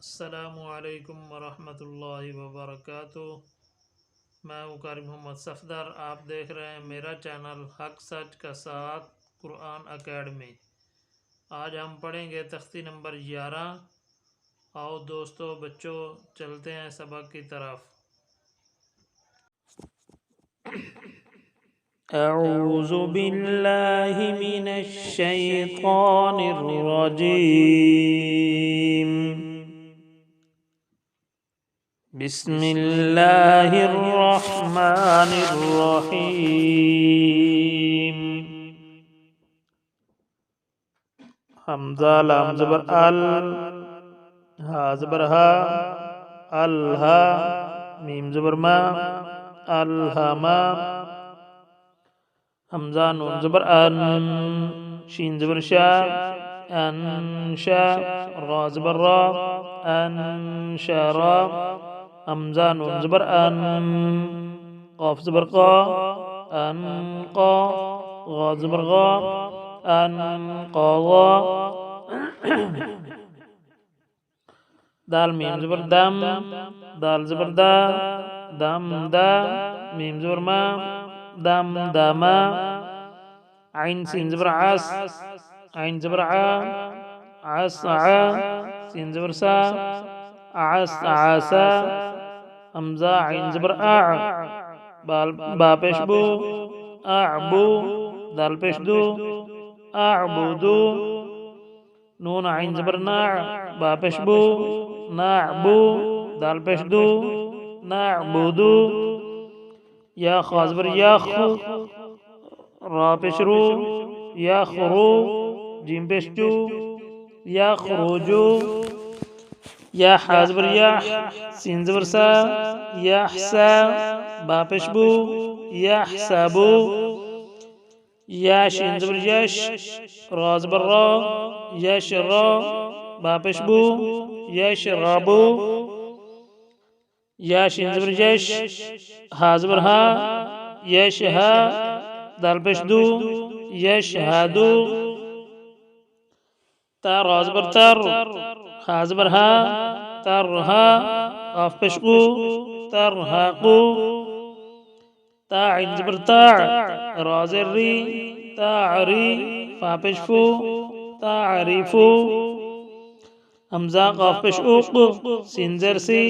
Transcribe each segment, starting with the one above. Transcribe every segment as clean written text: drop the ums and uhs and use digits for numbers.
अस्सलामुअलैकुम वरहमतुल्लाहि वबरकातुह। मैं हूँ कारी मोहम्मद सफदर। आप देख रहे हैं मेरा चैनल हक सच का साथ कुरान अकेडमी। आज हम पढ़ेंगे तख्ती नंबर 11। आओ दोस्तों बच्चों चलते हैं सबक की तरफ। अऊज़ु बिल्लाहि मिनश शैतानिर रजीम। बिस्मिल्लाहिर्रहमानिर्रहीम। हमजा लाम ज़बर अल, हा ज़बर हा, अल्हा, मीम ज़बर मा, अल्हमा। हमजा नून ज़बर अन, शीन ज़बर शा, अनशा, रा ज़बर रा, अनशरा। हमजा नून ज़बर अन, क़ाफ ज़बर क़ा, अनक़ा, ग़ा ज़बर ग़ा, अनक़ा। दाल मीम ज़बर दम, दाल ज़बर दा, दम दा, मीम ज़बर मा, दम दमा। आइन सीन ज़बर आस, आइन ज़बर आ, आस आ, सीन ज़बर सा, आस आसा। हमजा आइन ज़बर आ, बा पेश बू, अबू, दाल पेश दू, अबुदू। नून आइन ज़बर ना, बा पेश बू, नाबू, दाल पेश दू, नाबुदू। या खा ज़बर यख, रा पेश रू, यखरू, जीम पेश जू, यखरुजू। या हा ज़बर यह, सीन ज़बर सा, यहसा, बा पेश बू, यहसबू। या शीन ज़बर यश, रा ज़बर रा, यशरा, बा पेश बू, यशरबू। या शीन ज़बर यश, हा ज़बर हा, यशहा, दाल पेश दू, यशहदू। ता रा ज़बर तर, हा ज़बर हा, तरहा, क़ाफ पेश क़ू, तरहक़ू। ता आइन ज़बर ता, रा ज़ेर री, तारी, फा पेश फू, तारिफू। हमजा क़ाफ पेश उक़, सीन ज़ेर सी,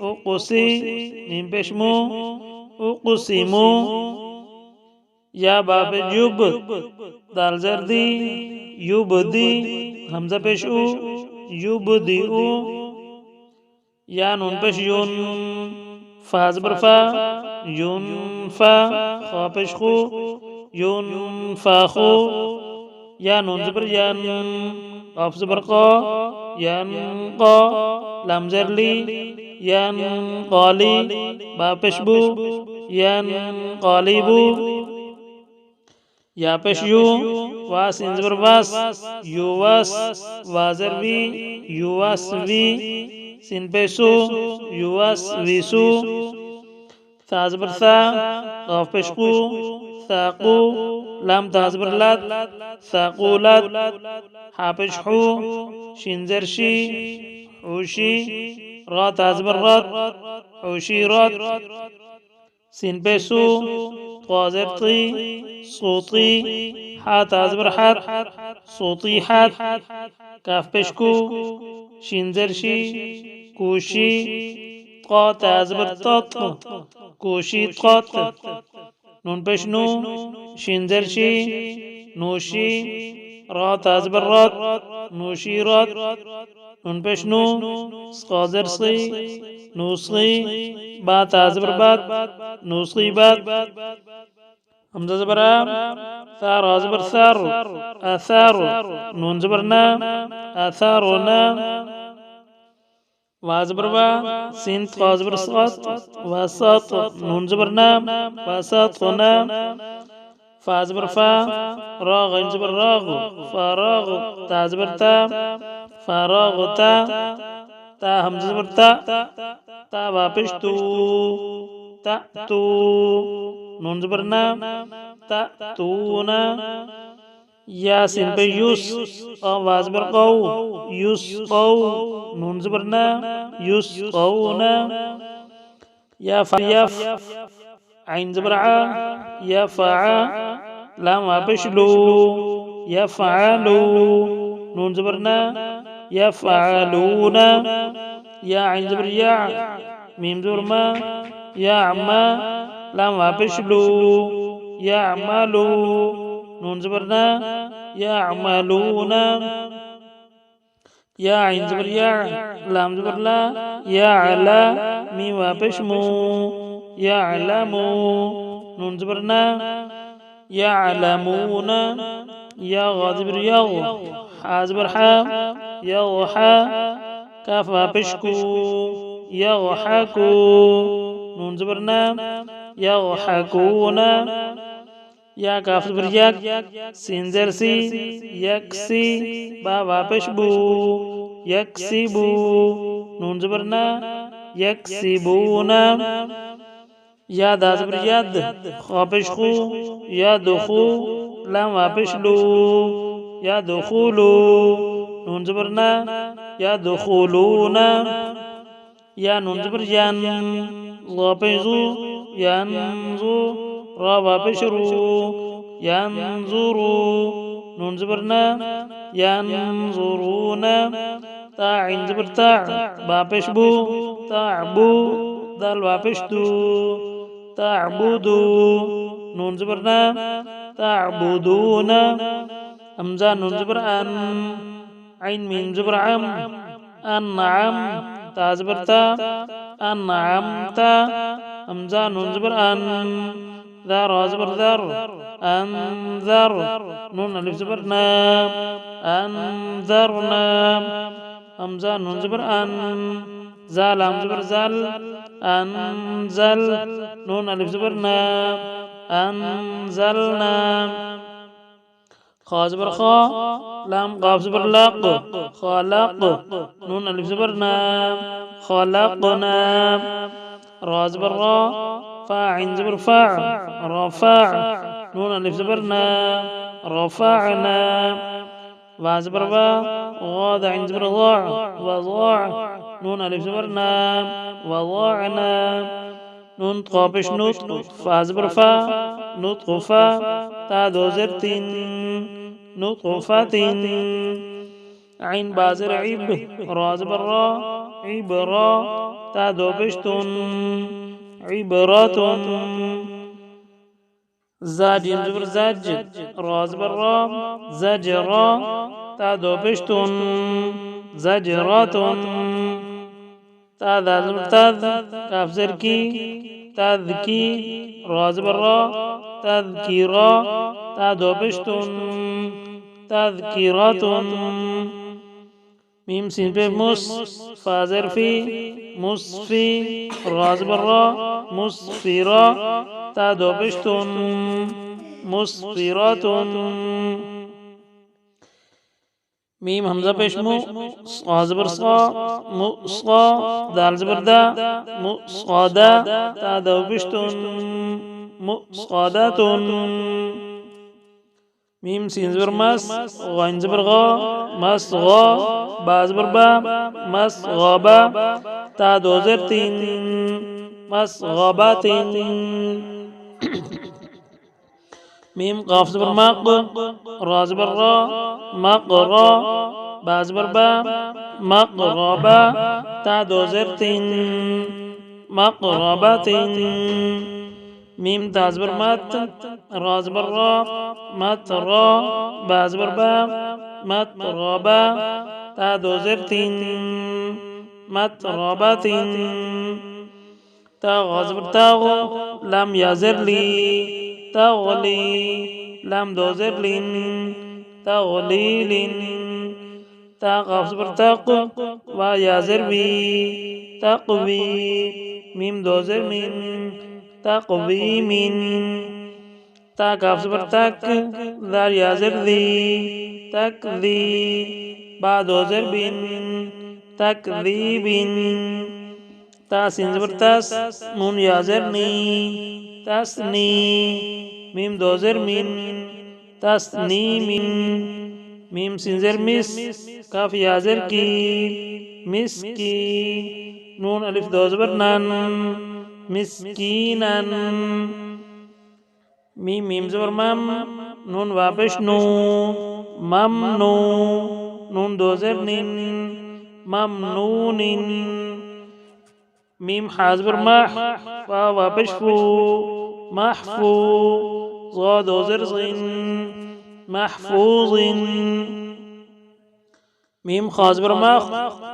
उक़सी, मीम पेश मू, उक़सिमू। या बा पेश युब, दाल ज़ेर दी, युबदी, हमजा पेश उ, युबदिउ। या नून पेश यून, फा ज़बर फा, युनफा, खा पेश खू, युनफाखू। या नून ज़बर यन, क़ाफ ज़बर क़ा, यनक़ा, लाम ज़ेर ली, यनक़ाली, बा पेश बू, यनक़ालिबू। या पेश यू, वा सीन ज़बर वास, युवस, वा ज़ेर वी, युवसवी, सीन पेश सू, युवसविसू। सा ज़बर सा, क़ाफ पेश क़ू, साक़ू, लाम ता ज़बर लत, साक़ूलत। हा पेश हू, शीन ज़ेर शी, हुशी, रा ता ज़बर रत, हुशीरत। सीन पेश सू, क़ा ज़ेर ती, सूती, हा ता ज़बर हत, सूतीहत। काफ पेश कू, शीन ज़ेर शी, कूशी, क़ा ता ज़बर तत, कूशीतत। नून पेश नू, शीन ज़ेर शी, नूशी, रा ता ज़बर रत, नूशीरत। नून पेश नू, क़ा ज़ेर सी, नूसी, बा ता ज़बर बत, नूसीबत। हमजा ज़बर आ, सा रा ज़बर सर, असर। नून ज़बर ना, असरना। वा ज़बर वा, सीन क़ा ज़बर सत, वसत। नून ज़बर ना, वसतना। फा ज़बर फा, रा ग़ैन ज़बर राग़, फ़राग़। ता ज़बर ता, फ़राग़ता। ता हमजा ज़बर ता, ता वा पेश तू, तअतू। नून ज़बर ना, तअतूना। या सिन पे यूस वाज बर कौ यूस कौ नून ज़बर ना यूस कौ ना या फयफ आइन ज़बर आ या फा लाम वापिश लो या फ़ालू नून ज़बर ना या फ़ालूना या आइन ज़बर या मीम ज़बर मा या अम्मा लाम वापिश लो या अम्मालू नून ज़बर ना या अम्मालूना या आइन ज़बर या लाम ज़बर ला या अला मीम वापिश मू या अलमू नून ज़बर ना या अलमूना या ग़ा ज़बर या हा ज़बर हा या हा काफ वापिश कू या ग़हाकू नून ज़बर ना या ग़हाकूना या काफ ज़बर यक सीन ज़ेर सी यक्सी बा वापिश बू यक्सिबू नून ज़बर ना यक्सिबूना या दा ज़बर यद वापिश खू या दुखू लाम वापिश लू या दुखूलू नून ज़बर ना या दुखूलूना या नून ज़बर यन वापिश ज़ू यनज़ू रा वापिश रू यनज़ुरू नून ज़बर ना यनज़ुरूना ता आइन ज़बर ता वापिश बू ताबू दाल वापिश दू ताबुदू नून ज़बर ना ताबुदूना हमजा नून ज़बर अन आइन मीम ज़बर अम अन्नअम ता ज़बर ता अन्नअमता हमजा नून ज़बर अन ذا را ज़बर ذर أنذر نون ألف ज़बर ना أنذرنا همزة نون ज़बर أن ज़ा लाम ज़बर ज़ल أنزل نون ألف ज़बर ना أنزلنا खा ज़बर खा लाम क़ाफ ज़बर लक़ खलक़ नून अलिफ ज़बर ना खलक़ना रा ज़बर रा फा आइन ज़बर फा रफ़ा नून अलिफ ज़बर ना रफ़अना वा ज़बर वा ग़ा आइन ज़बर ग़ा वज़ा नून अलिफ ज़बर ना वज़अना नून क़ापिश नूत फा ज़बर फा नुत्फ़ा ता दो ज़ेर तीन नुत्फ़तिन आइन बा ज़ेर इब रा ज़बर रा इबरा ता दो पेश तुन इबरतुन ज़ा जीम ज़बर ज़ज रा ज़बर रा ज़जरा ता दो पेश तुन ज़जरतुन ता दाल ज़बर तद काफ ज़ेर की तज़की रा ज़बर रा तज़कीरा ता दो पेश तुन तज़किरतुन मीम सीन पे मुस फा ज़ेर फी मुस्फी रा ज़बर रा मुस्फिरा ता दो पेश तुन मुस्फिरतुन मीम हमजा पेश मु सा ज़बर सा मुस्सा दाल ज़बर दा मुस्सादा ता दो पेश तुन मुस्सादातुन मीम सीन ज़बर मस ग़ाइन ज़बर ग़ा मसग़ा बा ज़बर बा मसग़बा ता दो ज़ेर तीन मसग़बतिन मीम क़ाफ ज़बर मक़ रा ज़बर रा मक़रा बा ज़बर बा मक़रबा ता दो ज़ेर तीन मक़रबतिन मीम ता ज़बर मत रा ज़बर रा मतरा बा ज़बर बा मतरबा ता दो ज़ेर तीन मतरबतिन ता ग़ा ज़बर ताग़ लाम या ज़ेर ली तग़ली लाम दो ज़ेर लिन तग़लीलिन ता क़ाफ ज़बर तक़ वा या ज़ेर वी तक़वी मीम दो ज़ेर मिन तक़वीमिन ता काफ ज़बर तक दाल या ज़ेर दी तकदी बा दो ज़ेर बिन तकदीबिन ता सीन ज़बर तस नून या ज़ेर नी तसनी मीम दो ज़ेर मिन تسنيم ميم سنزر مس كاف يازر كي مسكي نون ألف دو زبر نان مسكينا ميم ميم زبر مم نون واپش نو ممنو نون دو زر نين ممنون ميم حازبر مح فا واپش فو محفو ضاد وزرز محفوظ ميم خازبر مخ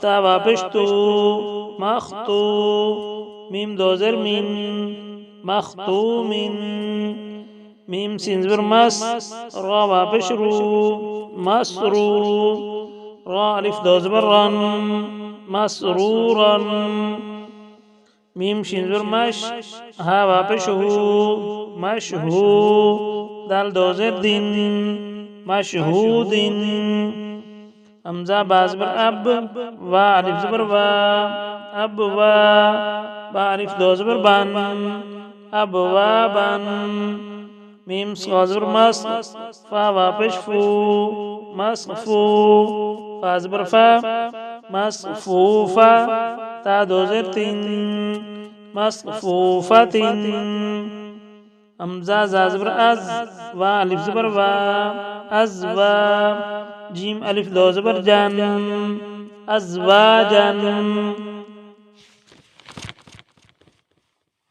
تا واپش تو مختو ميم دوزر من مختوم ميم سينزبر مس را واپش رو مسرو را ألف دوزبر رن مسرورا ميم شينزبر مش ها واپش هو مشهو دال دوزر دين مشهود همزة بازبر أب و ألف زبر و أب و با ألف دوزبر بان أب و بان ميم صازبر مس فا واپش فو مصفو فازبر فا مصفوفا تا دوزر تين مصفوفة همزة زازبر أز و ألف زبر و أز و جيم ألف دو زبر جان أزواجا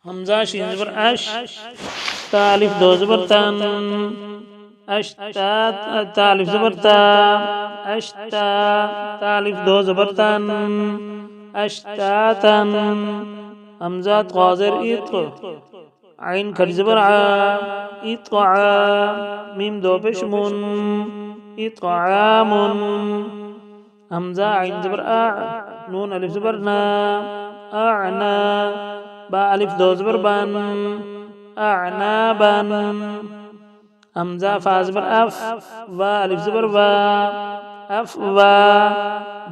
همزة شين زبر أش تا ألف دو زبر تان أشتا تا ألف زبر تا أشتا تا ألف دو زبر تان أشتاتا همزة غازر إطر عين كري زبر ع إطعا ميم دو بشمون إطعام همزة عين زبر أع نون ألف زبر نا أعنا با ألف دو زبر بان أعنابا همزة فا زبر أف و ألف زبر و أف و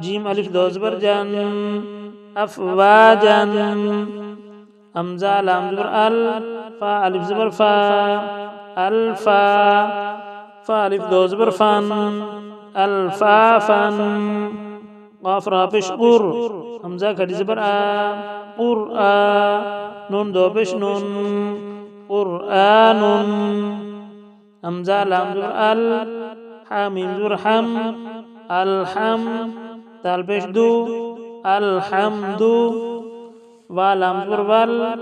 جيم ألف دو زبر جان أفواجا همزة لام زبر ال فا ألف زبر فا الفا فا ألف دو زبر فان الفافا قاف را پیش قر همزة کڑی زبر آ قرآ نون دو پیش نون قرآن همزة لام زبر ال حامیم زبر حم الحم دال پیش دو الحمد والام زبر وال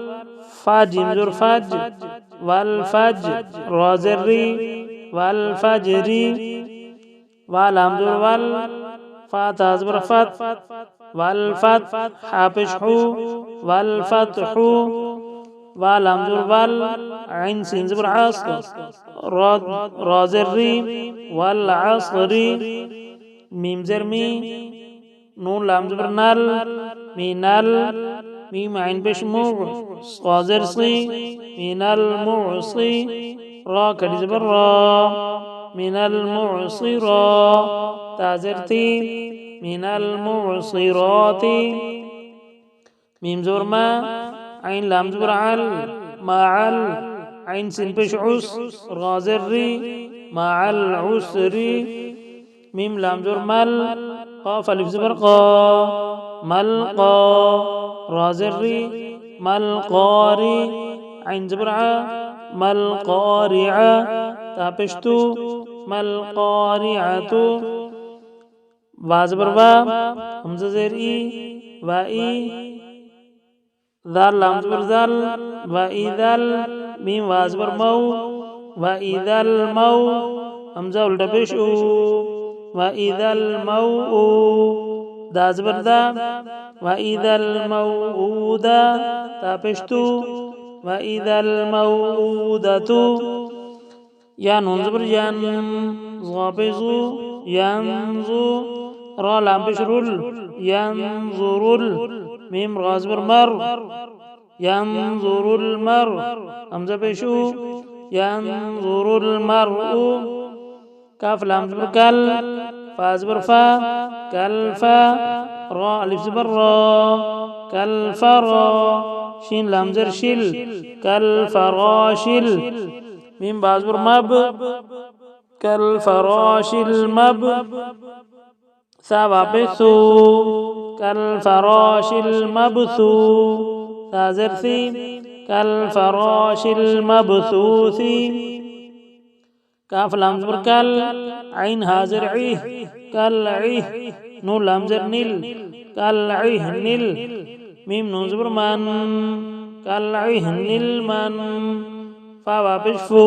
فا جيم زبر فج والفجر را زر ري والفجر والام زبر وال فا تا زبر فت والفتح حابش حو والفتح والام زبر وال عين سين زبر عصر را زر ري والعصر ميم زر مي نون لام زبر نال مينال ميم عين بش مع صازر صي من المعصي را كدي زبر را من المعصرا تازرتي من المعصرات ميم زبر ما عين لام زبر عل مع عين سين بش عس را زري مع العسر ميم لام زبر مل قاف ألف زبر قا ملقا را زري ملقاري عين زبر ع ملقارعة تابشتو ملقارعة وا زبر وا همزة زير إي وإي ذال لام زبر ذال وإذا ميم وا زبر مو وإذا المو همزة الٹا پیش او وإذا الموء دا زبر دا وإذا الموءودة تا پیشتو وإذا الموءودة يا نون زبر ين ظابزو ينظو را لام بشرل ينظرل ميم را زبر مر ينظر المر همزة بشو ينظر المرء كاف لام زبر كل فا زبر فا كالفا را ألف زبر را كالفرا شين لام زر شل كالفراشل ميم با زبر مب كالفراش ثوابث كالفراش ثازرثي كالفراش المبثوث كاف لام زبر كال عين هازر عيه كالعيه نون لام زر نيل كالعيه نيل ميم نون زبر من كالعيه نيل من فا بشفو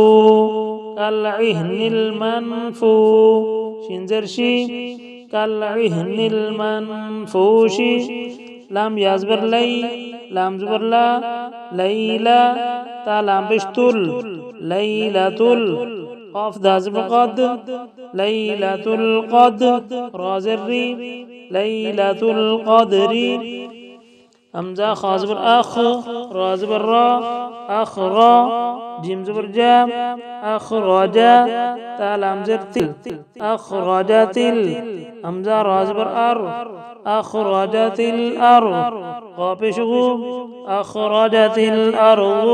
كالعيه نيل منفو شين زر شي كالعيه نيل منفوشي لام يازبر لي لام زبر لا ليلى تا لام بشتل ليلة قاف دازب قد ليلة القدر رازري ليلة القدر همزة خازبر أخ رازبر را أخرى جيم زبر جام أخرجا تالام زرتل أخرجت همزة رازبر أر أخرجت الأرض قابشغو أخرجت الأرض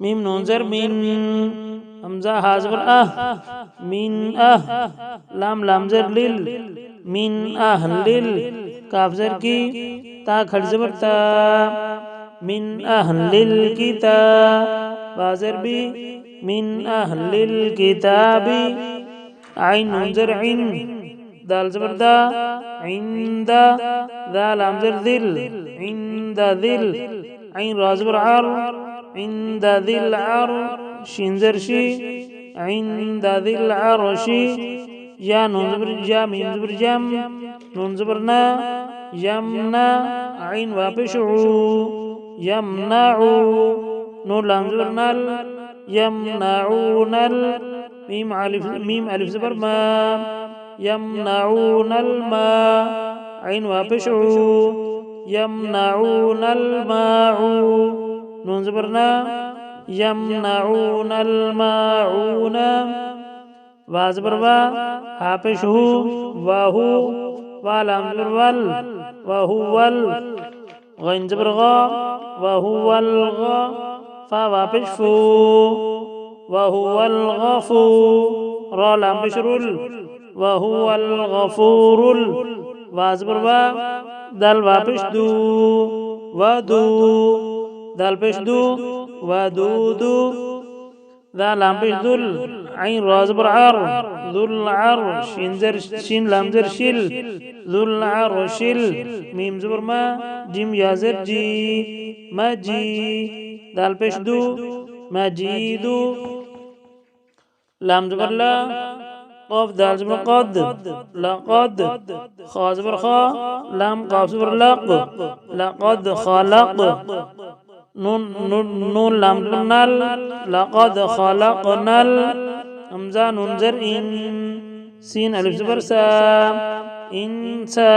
ميم نون زر من همزة هازبر من لام لام زر لل من لل كاف زر کی تا کھڑ زبر تا من الكتاب بازر بي من الكتاب عين نون زر عين دال زبر دا عند ذا لام زر ذل عند ذل عين را زبر عر عند ذي العرش زرشي عند ذي العرش يا نون زبر جا ميم زبر جم نون زبرنا يمنع عين وابشعو يمنعو نون لام زبر نل يمنعون ميم ألف زبر ما يمنعون الماء عين وابشعو يمنعون الماء نون زبرنا يمنعون الماعون وازبر وا حافشه وهو ولام زبر ول وهو غين زبر غا وهو الغا فوابش فو وهو الغفور را لام بشرل وهو الغفور وازبر وا دل وابش دو ودو دال پیش دو ودودو ذا لام پیش ذل عين راز برعر ذو العر شين زر شين لام زر شل ذو العر شل ميم زبر ما جيم يا زر جي مجي دال پیش دو مجيدو لام زبر لا قاف دال زبر قد لقد خا زبر خا لام قاف زبر لق لقد خلق نون لام نل لقد خلقنا همزة نون زر إن سين ألف زبر سا إنسا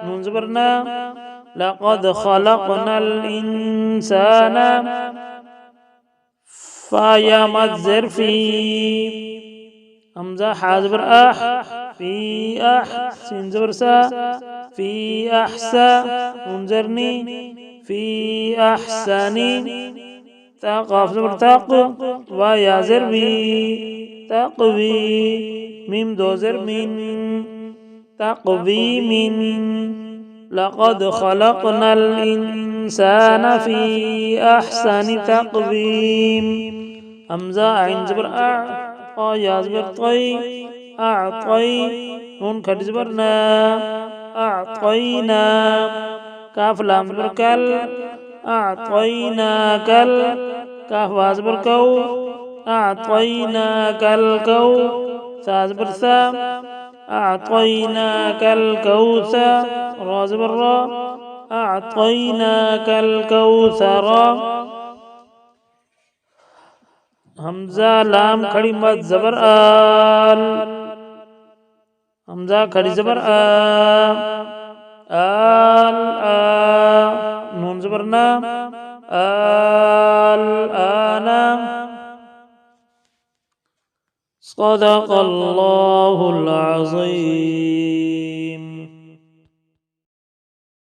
نون زبرنا لقد خلقنا الإنسان فيا مزر في همزة حازبر في سين زبر سا في أحسا نون زرني في أحسن تقاف زبر تق ويا زر بي تقوي ميم دو زر من تقوي من لقد خلقنا الإنسان في أحسن تقويم همزة عين زبر يا زبر طي أعطي نون كد زبرنا أعطينا كاف لام زبر كل أعطيناك كاف وازبر كو أعطيناك الكو سازبر ثا أعطيناك الكوثر رازبر را أعطيناك الكوثر همزة لام کھڑی مد زبر آل همزة کھڑی زبر آل نون زبرنا الآن صدق الله العظيم.